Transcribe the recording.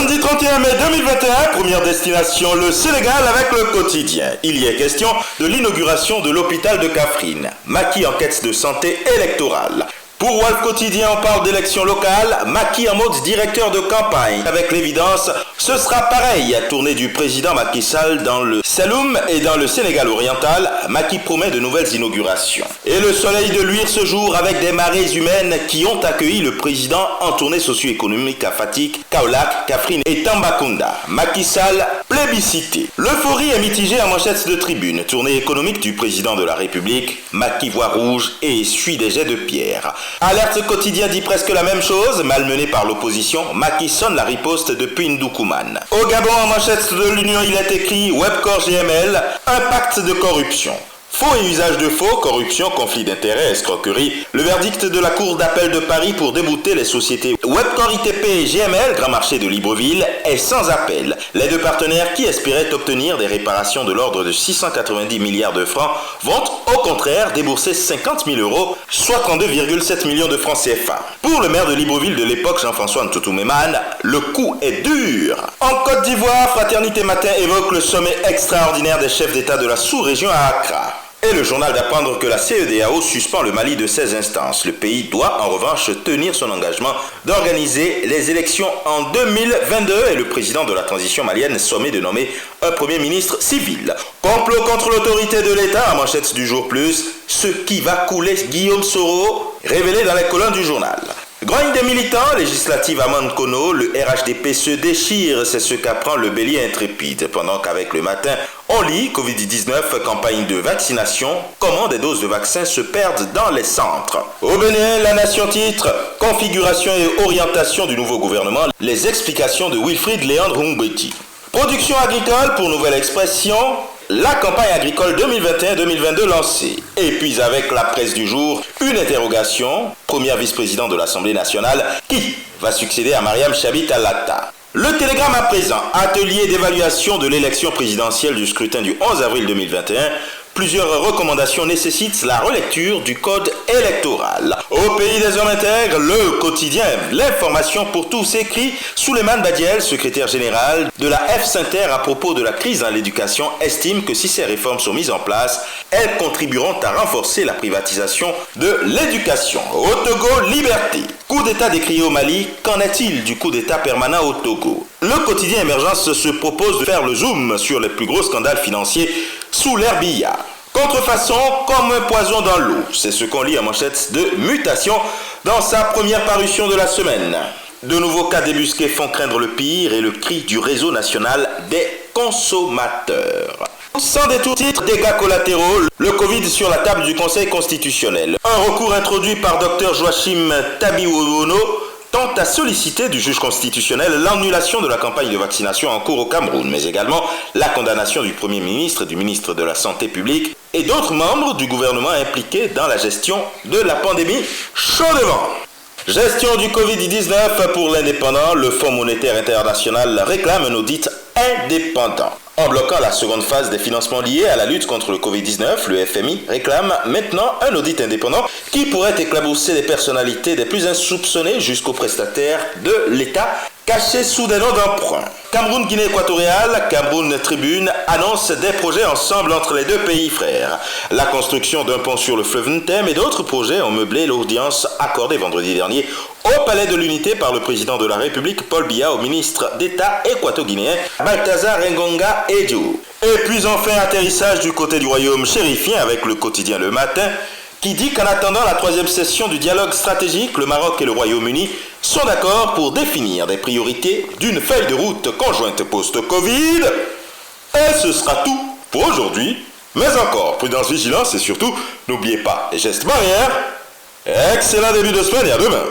Samedi 31 mai 2021, première destination, le Sénégal avec le quotidien. Il y est question de l'inauguration de l'hôpital de Kaffrine. Macky en quête de santé électorale. Pour Walf Quotidien, on parle d'élections locales. Macky en mode directeur de campagne. Avec l'évidence, ce sera pareil. Tournée du président Macky Sall dans le Saloum et dans le Sénégal oriental. Macky promet de nouvelles inaugurations. Et le soleil de luire ce jour avec des marées humaines qui ont accueilli le président en tournée socio-économique à Fatick, Kaolack, Kaffrine et Tambacounda. Macky Sall plébiscité. L'euphorie est mitigée en manchette de tribune. Tournée économique du président de la République. Macky voit rouge et essuie des jets de pierre. Alerte Quotidien dit presque la même chose, malmené par l'opposition. Macky sonne la riposte depuis Ndoukoumane. Au Gabon, en manchette de l'Union, il est écrit Webcor GML, un pacte de corruption. Faux et usage de faux, corruption, conflit d'intérêts, escroquerie. Le verdict de la Cour d'appel de Paris pour débouter les sociétés Webcor ITP et GML, Grand Marché de Libreville, est sans appel. Les deux partenaires qui espéraient obtenir des réparations de l'ordre de 690 milliards de francs vont au contraire débourser 50 000 euros, soit 32,7 millions de francs CFA. Pour le maire de Libreville de l'époque, Jean-François Ntoutou-Mémane, le coup est dur. En Côte d'Ivoire, Fraternité Matin évoque le sommet extraordinaire des chefs d'État de la sous-région à Accra. Et le journal d'apprendre que la CEDEAO suspend le Mali de 16 instances. Le pays doit en revanche tenir son engagement d'organiser les élections en 2022 et le président de la transition malienne sommé de nommer un premier ministre civil. Complot contre l'autorité de l'État à manchette du jour plus, ce qui va couler Guillaume Soro, révélé dans les colonnes du journal. Grogne des militants, législative à Mankono, le RHDP se déchire, c'est ce qu'apprend le bélier intrépide. Pendant qu'avec le matin, on lit Covid-19, campagne de vaccination, comment des doses de vaccins se perdent dans les centres. Au Bénin, la Nation titre, configuration et orientation du nouveau gouvernement, les explications de Wilfried Léandre Humbeti. Production agricole, pour nouvelle expression, la campagne agricole 2021-2022 lancée. Et puis avec la presse du jour, une interrogation, première vice-présidente de l'Assemblée nationale, qui va succéder à Mariam Chabit Alata. Le télégramme à présent, atelier d'évaluation de l'élection présidentielle du scrutin du 11 avril 2021. Plusieurs recommandations nécessitent la relecture du code électoral. Au pays des hommes intègres, le quotidien, l'information pour tous écrit Souleymane Badiel, secrétaire général de la F-Inter à propos de la crise dans l'éducation, estime que si ces réformes sont mises en place, elles contribueront à renforcer la privatisation de l'éducation. Au Togo, liberté. Coup d'État décrié au Mali, qu'en est-il du coup d'État permanent au Togo? Le quotidien Émergence se propose de faire le zoom sur les plus gros scandales financiers sous l'ère Biya. Contrefaçon comme un poison dans l'eau, c'est ce qu'on lit en manchette de Mutation dans sa première parution de la semaine. De nouveaux cas débusqués font craindre le pire et le cri du réseau national des consommateurs. Sans détour titre, dégâts collatéraux, le Covid sur la table du Conseil constitutionnel. Un recours introduit par Dr Joachim Tabiwono tente à solliciter du juge constitutionnel l'annulation de la campagne de vaccination en cours au Cameroun, mais également la condamnation du Premier ministre, du ministre de la Santé publique et d'autres membres du gouvernement impliqués dans la gestion de la pandémie. Chaud devant. Gestion du Covid-19 pour l'indépendant, le Fonds monétaire international réclame un audit indépendant. En bloquant la seconde phase des financements liés à la lutte contre le Covid-19, le FMI réclame maintenant un audit indépendant qui pourrait éclabousser les personnalités des plus insoupçonnées jusqu'aux prestataires de l'État cachés sous des noms d'emprunt. Cameroun-Guinée équatoriale, Cameroun Tribune annonce des projets ensemble entre les deux pays frères. La construction d'un pont sur le fleuve Ntem et d'autres projets ont meublé l'audience accordée vendredi dernier au Palais de l'Unité par le président de la République Paul Biya au ministre d'État équato-guinéen Balthazar Ngonga Edjo. Et puis enfin atterrissage du côté du royaume chérifien avec le quotidien Le Matin qui dit qu'en attendant la troisième session du dialogue stratégique, le Maroc et le Royaume-Uni sont d'accord pour définir des priorités d'une feuille de route conjointe post-Covid. Et ce sera tout pour aujourd'hui. Mais encore, prudence, vigilance et surtout, n'oubliez pas les gestes barrières. Excellent début de semaine et à demain.